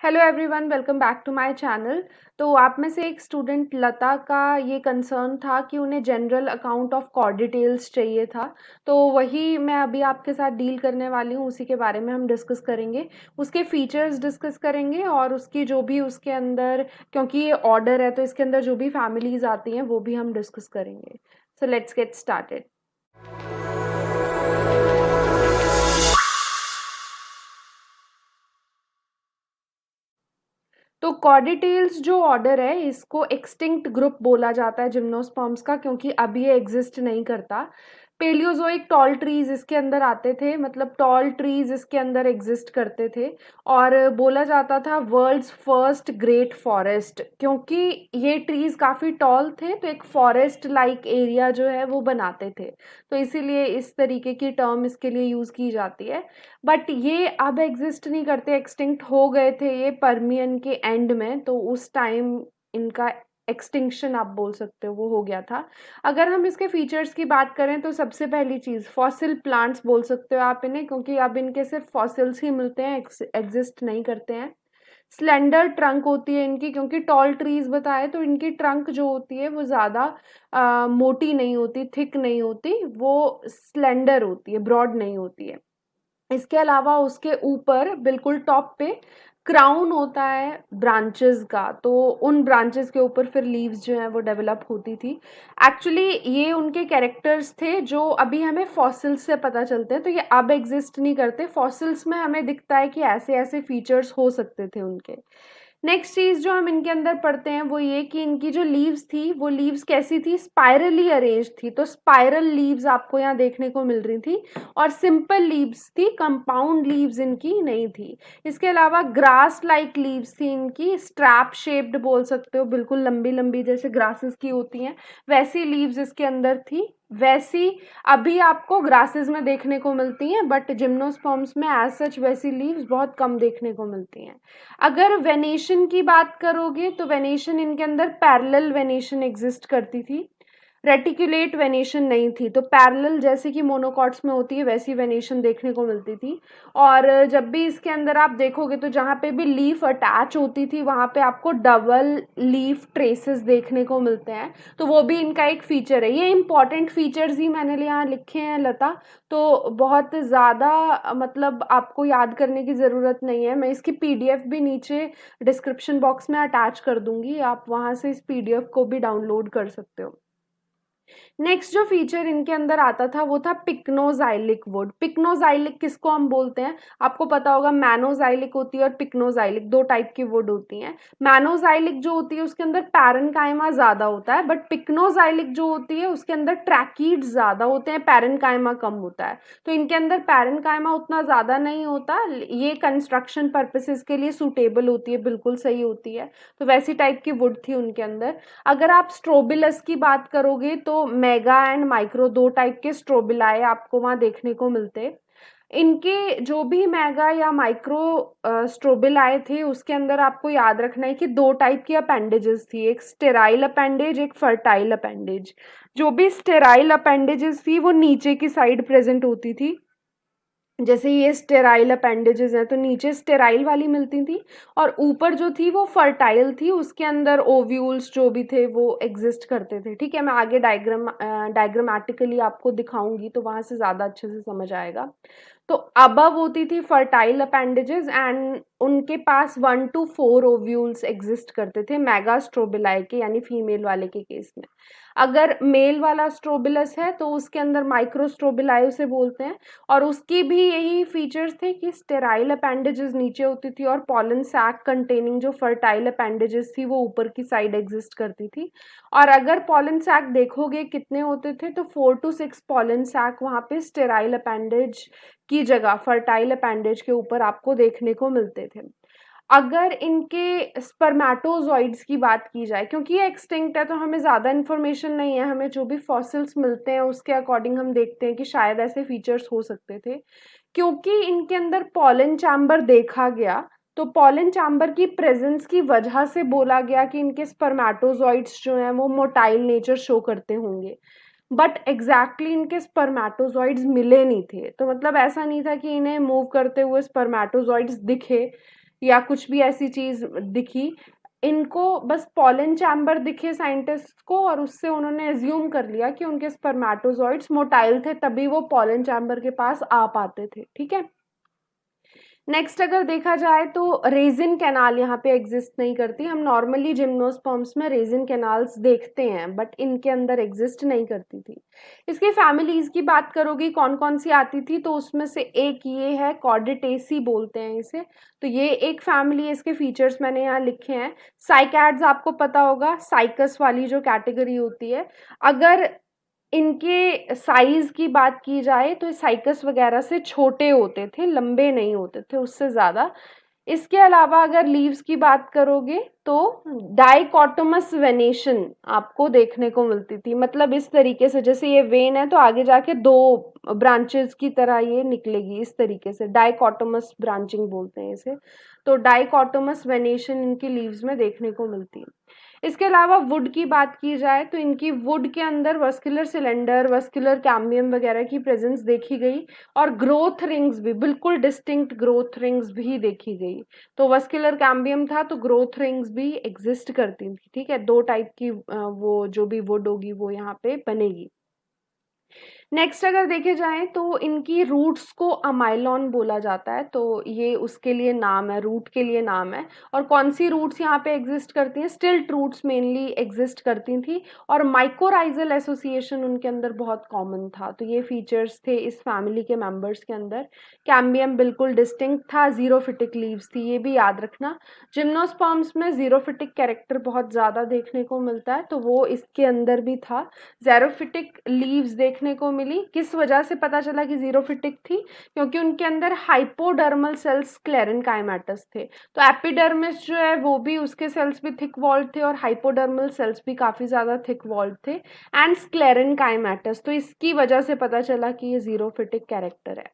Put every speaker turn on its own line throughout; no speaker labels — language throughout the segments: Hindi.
Hello everyone, welcome back to my channel. तो आप में से एक स्टूडेंट लता का ये कंसर्न था कि उन्हें general account of core details चाहिए था। तो वही मैं अभी आपके साथ डील करने वाली हूँ, उसी के बारे में हम डिस्कस करेंगे। उसके फीचर्स डिस्कस करेंगे और उसकी जो भी उसके अंदर, क्योंकि ये ऑर्डर है तो इसके अंदर जो भी फैमिलीज आती हैं वो भी हम डिस्कस करेंगे। So let's get started. तो कॉर्डिटेल्स जो ऑर्डर है इसको एक्सटिंक्ट ग्रुप बोला जाता है जिम्नोस्पर्म्स का, क्योंकि अब ये एग्जिस्ट नहीं करता। पेलियोजोइक टॉल ट्रीज इसके अंदर आते थे, मतलब टॉल ट्रीज इसके अंदर एग्जिस्ट करते थे। और बोला जाता था वर्ल्ड्स फर्स्ट ग्रेट फॉरेस्ट, क्योंकि ये ट्रीज काफ़ी टॉल थे तो एक फॉरेस्ट लाइक एरिया जो है वो बनाते थे। तो इसीलिए इस तरीके की टर्म इसके लिए यूज़ की जाती है। बट ये अब एग्जिस्ट नहीं करते, एक्सटिंक्ट हो गए थे ये पर्मियन के एंड में, तो उस टाइम इनका एक्सटिंक्शन आप बोल सकते हो वो हो गया था। अगर हम इसके फीचर्स की बात करें तो सबसे पहली चीज़ फॉसिल प्लांट्स बोल सकते हो आप इन्हें, क्योंकि अब इनके सिर्फ फॉसिल्स ही मिलते हैं, एग्जिस्ट नहीं करते हैं। स्लेंडर ट्रंक होती है इनकी, क्योंकि टॉल ट्रीज बताए तो इनकी ट्रंक जो होती है वो ज़्यादा मोटी नहीं होती, थिक नहीं होती, वो स्लेंडर होती है, ब्रॉड नहीं होती है। इसके अलावा उसके ऊपर बिल्कुल टॉप पे क्राउन होता है ब्रांचेस का, तो उन ब्रांचेस के ऊपर फिर लीव्स जो हैं वो डेवलप होती थी। एक्चुअली ये उनके कैरेक्टर्स थे जो अभी हमें फॉसिल्स से पता चलते हैं, तो ये अब एग्जिस्ट नहीं करते। फॉसिल्स में हमें दिखता है कि ऐसे ऐसे फीचर्स हो सकते थे उनके। नेक्स्ट चीज़ जो हम इनके अंदर पढ़ते हैं वो ये कि इनकी जो लीव्स थी वो लीव्स कैसी थी, स्पाइरली अरेंज थी। तो स्पाइरल लीव्स आपको यहाँ देखने को मिल रही थी और सिंपल लीव्स थी, कंपाउंड लीव्स इनकी नहीं थी। इसके अलावा ग्रास लाइक लीव्स थी इनकी, स्ट्रैप शेप्ड बोल सकते हो, बिल्कुल लंबी लंबी जैसे ग्रासेस की होती हैं वैसी लीव्स इसके अंदर थी। वैसी अभी आपको ग्रासेस में देखने को मिलती हैं, बट जिम्नोस्पर्म्स में एज सच वैसी लीव्स बहुत कम देखने को मिलती हैं। अगर वेनेशन की बात करोगे तो वेनेशन इनके अंदर पैरेलल वेनेशन एग्जिस्ट करती थी, रेटिकुलेट वेनेशन नहीं थी। तो पैरेलल जैसे कि मोनोकॉट्स में होती है वैसी वेनेशन देखने को मिलती थी। और जब भी इसके अंदर आप देखोगे तो जहाँ पे भी लीफ अटैच होती थी वहाँ पे आपको डबल लीफ ट्रेसेस देखने को मिलते हैं, तो वो भी इनका एक फीचर है। ये इंपॉर्टेंट फीचर्स ही मैंने यहाँ लिखे हैं लता, तो बहुत ज़्यादा मतलब आपको याद करने की ज़रूरत नहीं है। मैं इसकी पीडीएफ भी नीचे डिस्क्रिप्शन बॉक्स में अटैच कर दूंगी, आप वहाँ से इस पीडीएफ को भी डाउनलोड कर सकते हो। नेक्स्ट जो फीचर इनके अंदर आता था वो था पिक्नोजाइलिक वुड। पिक्नोजाइलिक किसको हम बोलते हैं, आपको पता होगा मैनोजाइलिक होती है और पिक्नोजाइलिक, दो टाइप की वुड होती हैं। मैनोजाइलिक जो होती है उसके अंदर पैरेनकाइमा ज्यादा होता है, बट पिक्नोजाइलिक जो होती है उसके अंदर ट्रैकीड्स ज्यादा होते हैं, पैरेनकाइमा कम होता है। तो इनके अंदर पैरेनकाइमा उतना ज्यादा नहीं होता, ये कंस्ट्रक्शन पर्पसेस के लिए सूटेबल होती है, बिल्कुल सही होती है। तो वैसी टाइप की वुड थी उनके अंदर। अगर आप स्ट्रोबिलस की बात करोगे तो मेगा एंड माइक्रो दो टाइप के स्ट्रोबिलाए आपको वहां देखने को मिलते। इनके जो भी मेगा या माइक्रो स्ट्रोबिलाए थे उसके अंदर आपको याद रखना है कि दो टाइप की अपेंडेजेस थी, एक स्टेराइल अपेंडेज, एक फर्टाइल अपेंडेज। जो भी स्टेराइल अपेंडेजेस थी वो नीचे की साइड प्रेजेंट होती थी, जैसे ये स्टेराइल अपेंडेजेस हैं तो नीचे स्टेराइल वाली मिलती थी, और ऊपर जो थी वो फर्टाइल थी, उसके अंदर ओव्यूल्स जो भी थे वो एग्जिस्ट करते थे। ठीक है, मैं आगे डायग्रामेटिकली आपको दिखाऊंगी तो वहां से ज़्यादा अच्छे से समझ आएगा। तो अबव होती थी फर्टाइल अपेंडेजेस एंड उनके पास 1 to 4 ओव्यूल्स एग्जिस्ट करते थे मेगा स्ट्रोबिलाई के, यानी फीमेल वाले के केस में। अगर मेल वाला स्ट्रोबिलस है तो उसके अंदर माइक्रो स्ट्रोबिलाई उसे बोलते हैं, और उसकी भी यही फीचर्स थे कि स्टेराइल अपेंडेजेस नीचे होती थी और पॉलन सैक कंटेनिंग जो फर्टाइल अपेंडेजेस थी वो ऊपर की साइड एग्जिस्ट करती थी। और अगर पॉलन सैक देखोगे कितने होते थे तो 4 to 6 पॉलन सैक वहाँ पे स्टेराइल अपेंडेज की जगह फर्टाइल अपेंडेज के ऊपर आपको देखने को मिलते थे। अगर इनके स्पर्मेटोजॉइड्स की बात की जाए, क्योंकि ये एक्सटिंक्ट है तो हमें ज़्यादा इन्फॉर्मेशन नहीं है, हमें जो भी फॉसिल्स मिलते हैं उसके अकॉर्डिंग हम देखते हैं कि शायद ऐसे फीचर्स हो सकते थे। क्योंकि इनके अंदर पॉलन चैम्बर देखा गया तो पॉलन चैम्बर की प्रेजेंस की वजह से बोला गया कि इनके स्पर्मेटोजॉइड्स जो हैं वो मोटाइल नेचर शो करते होंगे। बट एग्जैक्टली इनके स्पर्मेटोजॉइड्स मिले नहीं थे, तो मतलब ऐसा नहीं था कि इन्हें मूव करते हुए स्पर्मेटोजॉइड्स दिखे या कुछ भी ऐसी चीज दिखी, इनको बस पॉलन चैम्बर दिखे साइंटिस्ट को और उससे उन्होंने एज्यूम कर लिया कि उनके स्पर्मेटोजॉइड्स मोटाइल थे, तभी वो पॉलन चैम्बर के पास आ पाते थे। ठीक है, नेक्स्ट अगर देखा जाए तो रेजिन कैनाल यहाँ पे एग्जिस्ट नहीं करती। हम नॉर्मली जिम्नोस्पर्म्स में रेजिन कैनाल्स देखते हैं, बट इनके अंदर एग्जिस्ट नहीं करती थी। इसकी फैमिलीज की बात करोगी कौन कौन सी आती थी, तो उसमें से एक ये है, कॉर्डेटेसी बोलते हैं इसे। तो ये एक फैमिली, इसके फीचर्स मैंने यहाँ लिखे हैं। साइकैड्स आपको पता होगा, साइकस वाली जो कैटेगरी होती है। अगर इनके साइज की बात की जाए तो साइकस वगैरह से छोटे होते थे, लंबे नहीं होते थे उससे ज्यादा। इसके अलावा अगर लीव्स की बात करोगे तो डाइकोटोमस वेनेशन आपको देखने को मिलती थी। मतलब इस तरीके से, जैसे ये वेन है तो आगे जाके दो ब्रांचेस की तरह ये निकलेगी, इस तरीके से डाइकोटोमस ब्रांचिंग बोलते हैं इसे। तो डाइकोटोमस वेनेशन इनकी लीव्स में देखने को मिलती है। इसके अलावा वुड की बात की जाए तो इनकी वुड के अंदर वस्कुलर सिलेंडर, वस्कुलर कैम्बियम वगैरह की प्रेजेंस देखी गई, और ग्रोथ रिंग्स भी, बिल्कुल डिस्टिंक्ट ग्रोथ रिंग्स भी देखी गई। तो वस्कुलर कैम्बियम था तो ग्रोथ रिंग्स भी एग्जिस्ट करती थी। ठीक है, दो टाइप की वो जो भी वुड होगी वो यहाँ पे बनेगी। नेक्स्ट अगर देखे जाए तो इनकी रूट्स को अमाइलॉन बोला जाता है, तो ये उसके लिए नाम है, रूट के लिए नाम है। और कौन सी रूट्स यहाँ पे एग्जिस्ट करती हैं, स्टिल्ट रूट्स मेनली एग्जिस्ट करती थी, और माइकोराइजल एसोसिएशन उनके अंदर बहुत कॉमन था। तो ये फीचर्स थे इस फैमिली के मेंबर्स के अंदर। कैम्बियम बिल्कुल डिस्टिंक्ट था, जीरोफिटिक लीव्स थी, ये भी याद रखना। जिम्नोस्पर्म्स में जीरोफिटिक कैरेक्टर बहुत ज्यादा देखने को मिलता है, तो वो इसके अंदर भी था। ज़ेरोफिटिक लीव्स देखने को मिली, किस वजह से पता चला कि ज़ीरोफिटिक थी, क्योंकि उनके अंदर हाइपोडर्मल सेल्स स्क्लेरेनकाइमेटस थे। तो एपिडर्मिस जो है वो भी, उसके सेल्स भी थिक वॉल्ड थे, और हाइपोडर्मल सेल्स भी काफ़ी ज़्यादा थिक वॉल्ड थे, एंड स्क्लेरेनकाइमेटस। तो इसकी वजह से पता चला कि ये ज़ीरोफिटिक कैरेक्टर है।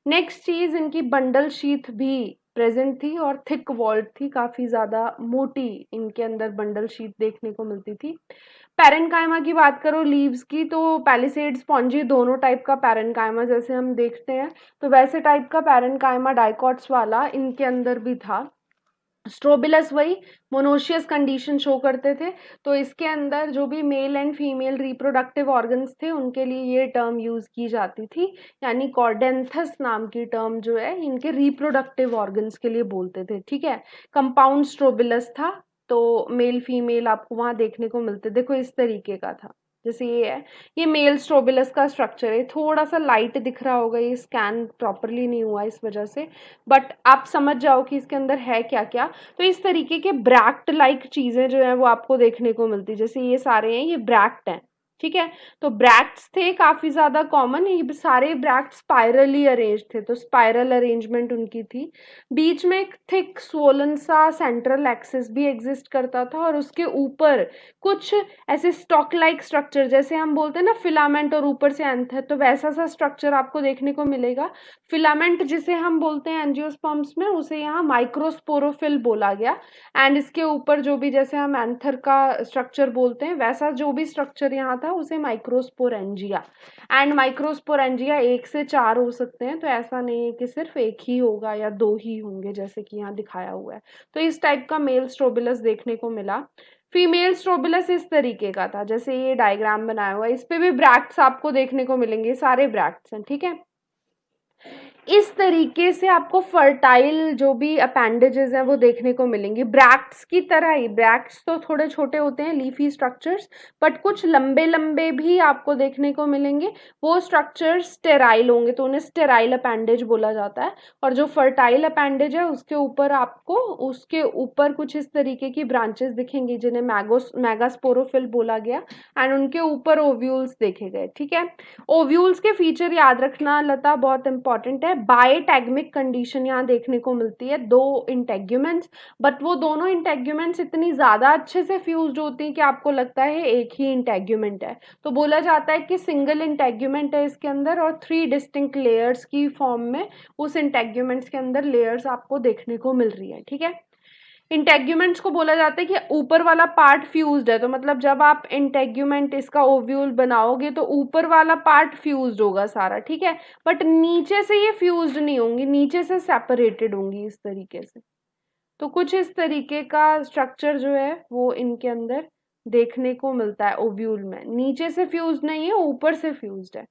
नेक्स्ट चीज, इनकी बंडल शीथ भी प्रेजेंट थी और थिक वॉल्ड थी, काफी ज्यादा मोटी इनके अंदर बंडल शीथ देखने को मिलती थी। पैरेन्काइमा की बात करो लीव्स की, तो पैलिसेड स्पॉन्जी दोनों टाइप का पैरेन्काइमा जैसे हम देखते हैं, तो वैसे टाइप का पैरेन्काइमा डाइकॉट्स वाला इनके अंदर भी था। स्ट्रोबिलस वही मोनोशियस कंडीशन शो करते थे। तो इसके अंदर जो भी male and female reproductive organs थे उनके लिए ये टर्म यूज की जाती थी, यानी कॉर्डेंथस नाम की टर्म जो है इनके रिप्रोडक्टिव ऑर्गन्स के लिए बोलते थे। ठीक है, कंपाउंड स्ट्रोबिलस था, तो मेल फीमेल आपको वहां देखने को मिलते, देखो इस तरीके का था, जैसे ये है, ये मेल स्ट्रोबिलस का स्ट्रक्चर है। थोड़ा सा लाइट दिख रहा होगा, ये स्कैन प्रॉपरली नहीं हुआ इस वजह से, बट आप समझ जाओ कि इसके अंदर है क्या क्या। तो इस तरीके के ब्रैक्ट लाइक चीजें जो है वो आपको देखने को मिलती है, जैसे ये सारे हैं ये ब्रैक्ट हैं। ठीक है, तो ब्रैक्ट्स थे काफी ज्यादा कॉमन, ये सारे ब्रैक्ट स्पाइरली अरेंज थे, तो स्पाइरल अरेंजमेंट उनकी थी। बीच में एक थिक स्वोलन सा सेंट्रल एक्सिस भी एग्जिस्ट करता था, और उसके ऊपर कुछ ऐसे स्टॉक लाइक स्ट्रक्चर, जैसे हम बोलते हैं ना फिलामेंट और ऊपर से एंथर, तो वैसा सा स्ट्रक्चर आपको देखने को मिलेगा। फिलामेंट जिसे हम बोलते हैं एंजियोस्पर्म्स में, उसे यहाँ माइक्रोस्पोरोफिल बोला गया। एंड इसके ऊपर जो भी, जैसे हम एंथर का स्ट्रक्चर बोलते हैं, वैसा जो भी स्ट्रक्चर यहाँ था उसे माइक्रोस्पोरेंजिया। एंड माइक्रोस्पोरेंजिया एक से चार हो सकते हैं, तो ऐसा नहीं है कि सिर्फ एक ही होगा या दो ही होंगे जैसे कि यहाँ दिखाया हुआ है। तो इस टाइप का मेल स्ट्रोबिलस देखने को मिला। फीमेल स्ट्रोबिलस इस तरीके का था, जैसे ये डायग्राम बनाया हुआ है, इस पे भी ब्रैक्ट्स आपको देखने को मिलेंगे, सारे ब्रैक्ट्स हैं। ठीक है, इस तरीके से आपको फर्टाइल जो भी अपेंडेजेस हैं वो देखने को मिलेंगे, ब्रैक्ट्स की तरह ही। ब्रैक्ट्स तो थोड़े छोटे होते हैं, लीफी स्ट्रक्चर्स, बट कुछ लंबे लंबे भी आपको देखने को मिलेंगे। वो स्ट्रक्चर्स स्टेराइल होंगे, तो उन्हें स्टेराइल अपेंडेज बोला जाता है। और जो फर्टाइल अपेंडेज है उसके ऊपर आपको, उसके ऊपर कुछ इस तरीके की ब्रांचेस दिखेंगी जिन्हें मैगास्पोरोफिल बोला गया, एंड उनके ऊपर ओव्यूल्स देखे गए। ठीक है, ओव्यूल्स के फीचर याद रखना लता, बहुत इंपॉर्टेंट है। बायटैगमिक कंडीशन यहाँ देखने को मिलती है, दो इंटेग्यूमेंट्स, बट वो दोनों इंटेग्यूमेंट्स इतनी ज्यादा अच्छे से फ्यूज्ड होती हैं कि आपको लगता है एक ही इंटेग्यूमेंट है। तो बोला जाता है कि सिंगल इंटेग्यूमेंट है इसके अंदर, और थ्री डिस्टिंक्ट लेयर्स की फॉर्म में उस इंटेग्यूमेंट्स के अंदर लेयर्स आपको देखने को मिल रही है। ठीक है, इंटेग्यूमेंट्स को बोला जाता है कि ऊपर वाला पार्ट फ्यूज्ड है, तो मतलब जब आप इंटेग्यूमेंट इसका ओव्यूल बनाओगे तो ऊपर वाला पार्ट फ्यूज्ड होगा सारा। ठीक है, बट नीचे से ये फ्यूज्ड नहीं होंगी, नीचे से सेपरेटेड होंगी इस तरीके से। तो कुछ इस तरीके का स्ट्रक्चर जो है वो इनके अंदर देखने को मिलता है ओव्यूल में। नीचे से फ्यूज्ड नहीं है, ऊपर से फ्यूज्ड है।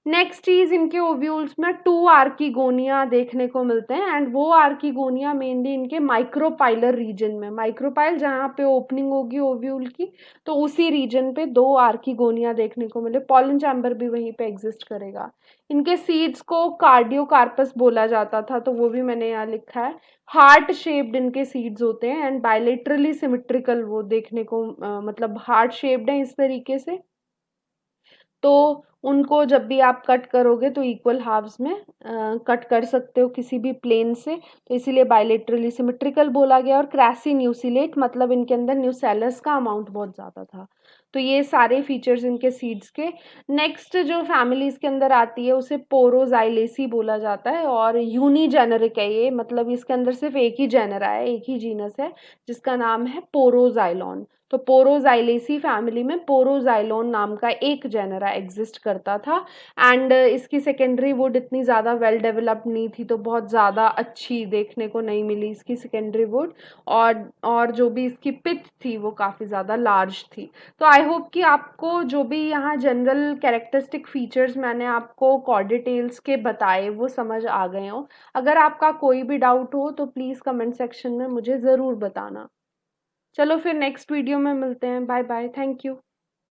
नेक्स्ट चीज, इनके ओव्यूल्स में 2 आर्किगोनिया देखने को मिलते हैं एंड वो आर्किगोनिया मेनली इनके माइक्रोपाइलर रीजन में, माइक्रोपाइल जहाँ पे ओपनिंग होगी ओव्यूल की, तो उसी रीजन पे 2 आर्किगोनिया देखने को मिले। पॉलन चैम्बर भी वहीं पे एग्जिस्ट करेगा। इनके सीड्स को कार्डियोकार्पस बोला जाता था, तो वो भी मैंने यहाँ लिखा है। हार्ट शेप्ड इनके सीड्स होते हैं एंड बायलेटरली सिमेट्रिकल वो देखने को मतलब हार्ट शेप्ड है इस तरीके से। तो उनको जब भी आप कट करोगे तो इक्वल हाफ्स में कट कर सकते हो किसी भी प्लेन से, तो इसीलिए बायलेटरली सिमेट्रिकल बोला गया। और क्रैसी न्यूसिलेट मतलब इनके अंदर न्यूसेलस का अमाउंट बहुत ज़्यादा था। तो ये सारे फीचर्स इनके सीड्स के। नेक्स्ट जो फैमिली इसके अंदर आती है उसे पोरोजाइलेसी बोला जाता है और यूनिजेनरिक है ये, मतलब इसके अंदर सिर्फ एक ही जेनरा है, एक ही जीनस है जिसका नाम है पोरोजाइलॉन। तो पोरोजाइलेसी फैमिली में पोरोजाइलोन नाम का एक जेनरा एग्जिस्ट करता था एंड इसकी सेकेंडरी वुड इतनी ज़्यादा वेल डेवलप्ड नहीं थी, तो बहुत ज़्यादा अच्छी देखने को नहीं मिली इसकी सेकेंडरी वुड। और जो भी इसकी पिथ थी वो काफ़ी ज़्यादा लार्ज थी। तो आई होप कि आपको जो भी यहाँ जनरल कैरेक्टरिस्टिक फीचर्स मैंने आपको कॉर्डिटेल्स के बताए वो समझ आ गए हो। अगर आपका कोई भी डाउट हो तो प्लीज़ कमेंट सेक्शन में मुझे ज़रूर बताना। चलो फिर नेक्स्ट वीडियो में मिलते हैं। Bye bye, thank you.